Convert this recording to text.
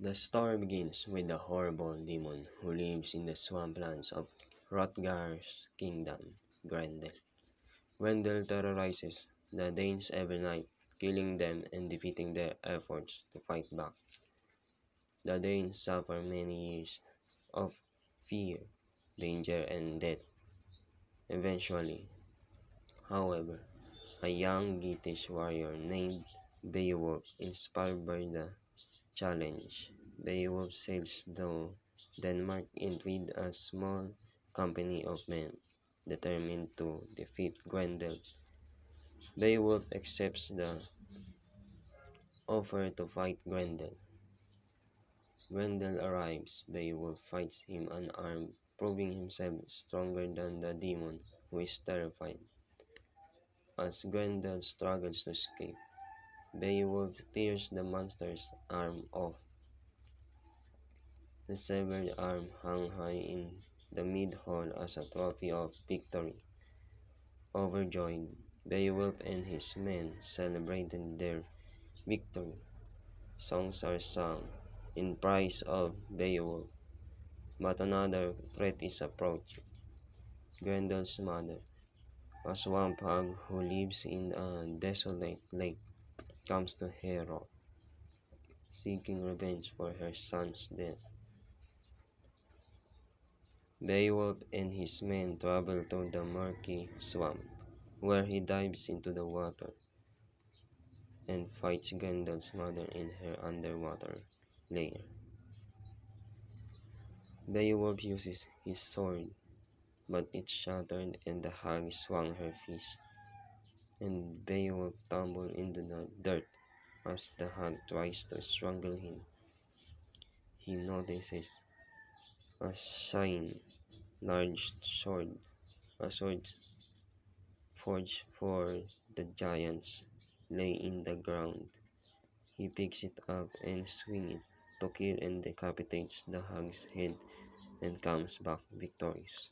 The story begins with the horrible demon who lives in the swamplands of Hrothgar's kingdom, Grendel. Grendel terrorizes the Danes every night, killing them and defeating their efforts to fight back. The Danes suffer many years of fear, danger, and death. Eventually, however, a young Geatish warrior named Beowulf, inspired by the challenge, Beowulf sails to Denmark with a small company of men, determined to defeat Grendel. Beowulf accepts the offer to fight Grendel. Grendel arrives. Beowulf fights him unarmed, proving himself stronger than the demon, who is terrified. As Grendel struggles to escape, Beowulf tears the monster's arm off. The severed arm hung high in the mid-hall as a trophy of victory. Overjoyed, Beowulf and his men celebrated their victory. Songs are sung in praise of Beowulf, but another threat is approaching. Grendel's mother, a swamp hag who lives in a desolate lake, comes to Heorot, seeking revenge for her son's death. Beowulf and his men travel to the murky swamp, where he dives into the water and fights Grendel's mother in her underwater lair. Beowulf uses his sword, but it shattered and the hag swung her fist, and Beowulf tumbled into the dirt as the hag tries to strangle him. He notices a shiny, large sword, a sword forged for the giants, lay in the ground. He picks it up and swings it to kill and decapitates the hag's head and comes back victorious.